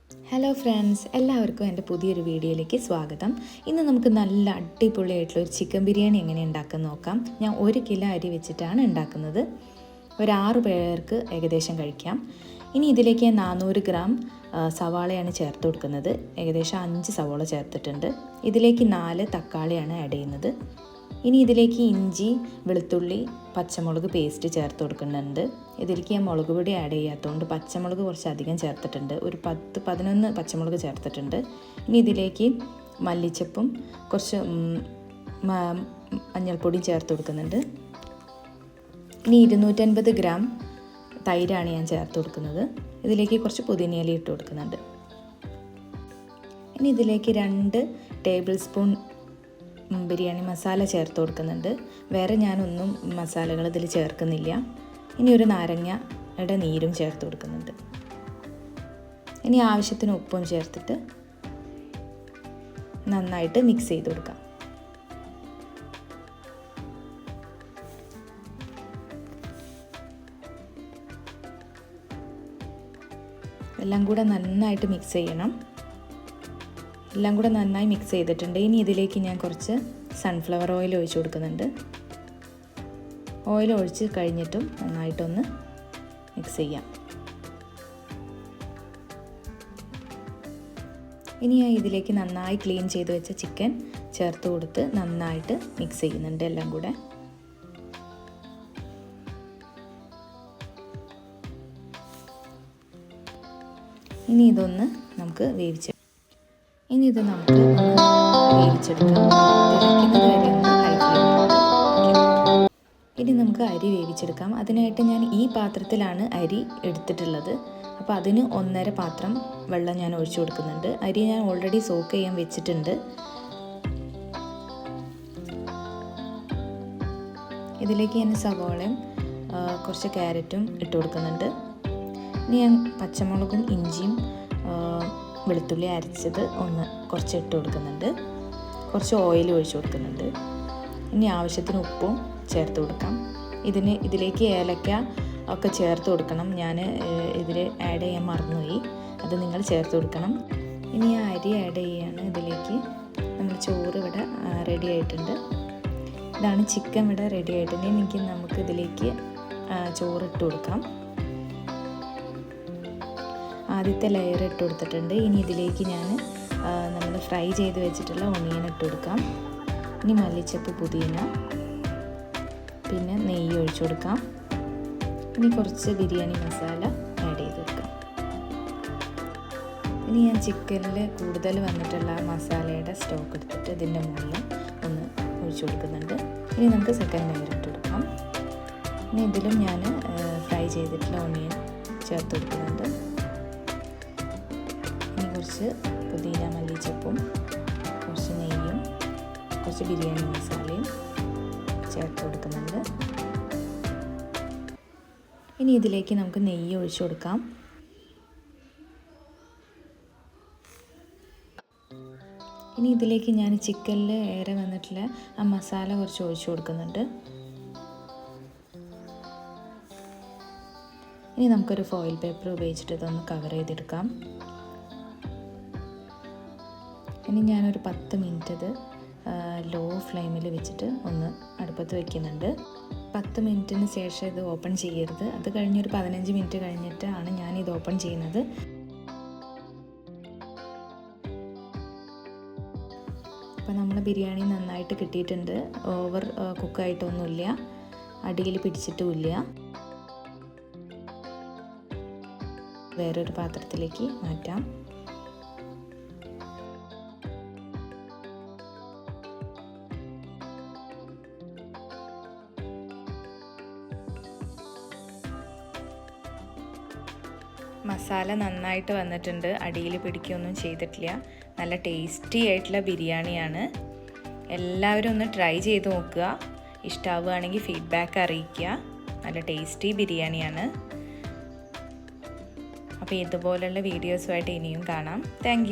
Hello friends, എല്ലാവർക്കും എൻ്റെ പുതിയൊരു വീഡിയോയിലേക്ക് സ്വാഗതം. ഇന്ന് നമുക്ക് നല്ല അടിപൊളിയായിട്ടുള്ള ഒരു ചിക്കൻ ബിരിയാണി എങ്ങനെ ഉണ്ടാക്കാൻ നോക്കാം. ഞാൻ 1 കിലോ അരി വെച്ചിട്ടാണ് ഉണ്ടാക്കുന്നത്. ഒരു 6 പേർക്ക് ഏകദേശം കഴിക്കാം. ഇനി ഇതിലേക്ക് ഞാൻ 400 ഗ്രാം സവാളയാണ് ചേർത്ത് കൊടുക്കുന്നത്. ഏകദേശം 5 സവാള ചേർത്തിട്ടുണ്ട്. ഇതിലേക്ക് 4 തക്കാളിയാണ് ആഡ് ചെയ്യുന്നത്. ഇനി ഇതിലേക്ക് ഇഞ്ചി, വെളുത്തുള്ളി, പച്ചമുളക് പേസ്റ്റ് ചേർത്ത് കൊടുക്കുന്നുണ്ട്. ഇതിലേക്ക് ഞാൻ മുളക് പൊടി ആഡ് ചെയ്യാത്തതുകൊണ്ട് പച്ചമുളക് കുറച്ച് അധികം ചേർത്തിട്ടുണ്ട്. ഒരു 10-11 പച്ചമുളക് ചേർത്തിട്ടുണ്ട്. ഇനി ഇതിലേക്ക് മല്ലിച്ചപ്പും കുറച്ച് മഞ്ഞൾപ്പൊടിയും ചേർത്ത് കൊടുക്കുന്നുണ്ട്. ഇനി 250 ഗ്രാം തൈരാണ് ഞാൻ ചേർത്ത് കൊടുക്കുന്നത്. ഇതിലേക്ക് കുറച്ച് പുതിനയില ഇട്ട് കൊടുക്കുന്നുണ്ട്. ഇനി ഇതിലേക്ക് 2 ടേബിൾ സ്പൂൺ ബിരിയാണി മസാല ചേർത്ത് കൊടുക്കുന്നുണ്ട്. വേറെ ഞാനൊന്നും മസാലകൾ ഇതിൽ ചേർക്കുന്നില്ല. ഇനി ഒരു നാരങ്ങയുടെ നീരും ചേർത്ത് കൊടുക്കുന്നുണ്ട്. ഇനി ആവശ്യത്തിന് ഉപ്പും ചേർത്തിട്ട് നന്നായിട്ട് മിക്സ് ചെയ്ത് കൊടുക്കാം. എല്ലാം കൂടെ നന്നായിട്ട് മിക്സ് ചെയ്യണം. എല്ലാം കൂടെ നന്നായി മിക്സ് ചെയ്തിട്ടുണ്ട്. ഇനി ഇതിലേക്ക് ഞാൻ കുറച്ച് സൺഫ്ലവർ ഓയിൽ ഒഴിച്ച് കൊടുക്കുന്നുണ്ട്. ഓയിൽ ഒഴിച്ച് കഴിഞ്ഞിട്ടും നന്നായിട്ടൊന്ന് മിക്സ് ചെയ്യാം. ഇനി ഞാൻ ഇതിലേക്ക് നന്നായി ക്ലീൻ ചെയ്ത് വെച്ച ചിക്കൻ ചേർത്ത് കൊടുത്ത് നന്നായിട്ട് മിക്സ് ചെയ്യുന്നുണ്ട് എല്ലാം കൂടെ. ഇനി ഇതൊന്ന് നമുക്ക് വേവിച്ചെടുക്കാം. ഇനി ഇത് നമുക്ക് വേവിച്ചെടുക്കാം. തിളയ്ക്കുന്നത് വരെ ഒന്ന് ഹൈ ഫ്ലെയിമിൽ. ഇനി നമുക്ക് അരി വേവിച്ചെടുക്കാം. അതിനായിട്ട് ഞാൻ ഈ പാത്രത്തിലാണ് അരി എടുത്തിട്ടുള്ളത്. അപ്പോൾ അതിന് 1.5 പാത്രം വെള്ളം ഞാൻ ഒഴിച്ചു കൊടുക്കുന്നുണ്ട്. അരി ഞാൻ ഓൾറെഡി സോക്ക് ചെയ്യാൻ വെച്ചിട്ടുണ്ട്. ഇതിലേക്ക് ഞാൻ സവാളയും കുറച്ച് ക്യാരറ്റും ഇട്ട് കൊടുക്കുന്നുണ്ട്. ഇനി ഞാൻ പച്ചമുളകും ഇഞ്ചിയും വെളുത്തുള്ളി അരച്ചത് കുറച്ച് ഇട്ട് കൊടുക്കുന്നുണ്ട്. കുറച്ച് ഓയിൽ ഒഴിച്ച് കൊടുക്കുന്നുണ്ട്. ഇനി ആവശ്യത്തിന് ഉപ്പും ചേർത്ത് കൊടുക്കാം. ഇതിലേക്ക് ഏലക്ക ഒക്കെ ചേർത്ത് കൊടുക്കണം. ഞാൻ ഇതിൽ ആഡ് ചെയ്യാൻ മറന്നുപോയി. അത് നിങ്ങൾ ചേർത്ത് കൊടുക്കണം. ഇനി ആ അരി ആഡ് ചെയ്യാണ് ഇതിലേക്ക്. നമ്മൾ ചോറ് ഇവിടെ റെഡി ആയിട്ടുണ്ട്. ഇതാണ് ചിക്കൻ ഇവിടെ റെഡി ആയിട്ടുണ്ട്. നമുക്ക് ഇതിലേക്ക് ചോറ് ഇട്ട് കൊടുക്കാം. ആദ്യത്തെ ലെയർ ഇട്ട് കൊടുത്തിട്ടുണ്ട്. ഇനി ഇതിലേക്ക് ഞാൻ നമ്മൾ ഫ്രൈ ചെയ്ത് വെച്ചിട്ടുള്ള ഒണിയൻ ഇട്ട് കൊടുക്കാം. ഇനി മല്ലിച്ചപ്പ്, പുതിന, പിന്നെ നെയ്യ് ഒഴിച്ചു കൊടുക്കാം. ഇനി കുറച്ച് ബിരിയാണി മസാല ആഡ് ചെയ്ത് കൊടുക്കാം. ഇനി ഞാൻ ചിക്കനിൽ കൂടുതൽ വന്നിട്ടുള്ള മസാലയുടെ സ്റ്റോക്ക് എടുത്തിട്ട് ഇതിൻ്റെ മുകളിൽ ഒന്ന് ഒഴിച്ചു കൊടുക്കുന്നുണ്ട്. ഇനി നമുക്ക് സെക്കൻഡ് ലെയർ ഇട്ട് കൊടുക്കാം. ഇനി ഇതിലും ഞാൻ ഫ്രൈ ചെയ്തിട്ടുള്ള ഒണിയൻ ചേർത്ത് കൊടുക്കുന്നുണ്ട്. കുറച്ച് പുതിന, മല്ലിച്ചപ്പും, കുറച്ച് നെയ്യും, കുറച്ച് ബിരിയാണി മസാലയും ചേർത്ത് കൊടുക്കുന്നുണ്ട്. ഇനി ഇതിലേക്ക് നമുക്ക് നെയ്യ് ഒഴിച്ചു കൊടുക്കാം. ഇനി ഇതിലേക്ക് ഞാൻ ചിക്കനിൽ ഏറെ വന്നിട്ടുള്ള ആ മസാല കുറച്ച് ഒഴിച്ചു കൊടുക്കുന്നുണ്ട്. ഇനി നമുക്കൊരു ഫോയിൽ പേപ്പർ ഉപയോഗിച്ചിട്ട് ഇതൊന്ന് കവർ ചെയ്തെടുക്കാം. ഇനി ഞാനൊരു 10 മിനിറ്റ് ഇത് ലോ ഫ്ലെയിമിൽ വെച്ചിട്ട് ഒന്ന് അടുപ്പത്ത് വയ്ക്കുന്നുണ്ട്. 10 മിനിറ്റിന് ശേഷം ഇത് ഓപ്പൺ ചെയ്യരുത്. അത് കഴിഞ്ഞൊരു 15 മിനിറ്റ് കഴിഞ്ഞിട്ടാണ് ഞാനിത് ഓപ്പൺ ചെയ്യുന്നത്. അപ്പോൾ നമ്മൾ ബിരിയാണി നന്നായിട്ട് കിട്ടിയിട്ടുണ്ട്. ഓവർ കുക്കായിട്ടൊന്നുമില്ല, അടിയിൽ പിടിച്ചിട്ടുമില്ല. വേറൊരു പാത്രത്തിലേക്ക് മാറ്റാം. മസാല നന്നായിട്ട് വന്നിട്ടുണ്ട്. അടിയിൽ പിടിക്കുകയൊന്നും ചെയ്തിട്ടില്ല. നല്ല ടേസ്റ്റി ആയിട്ടുള്ള ബിരിയാണിയാണ്. എല്ലാവരും ഒന്ന് ട്രൈ ചെയ്ത് നോക്കുക. ഇഷ്ടമാവുകയാണെങ്കിൽ ഫീഡ്ബാക്ക് അറിയിക്കുക. നല്ല ടേസ്റ്റി ബിരിയാണിയാണ്. അപ്പോൾ ഇതുപോലുള്ള വീഡിയോസുമായിട്ട് ഇനിയും കാണാം. താങ്ക്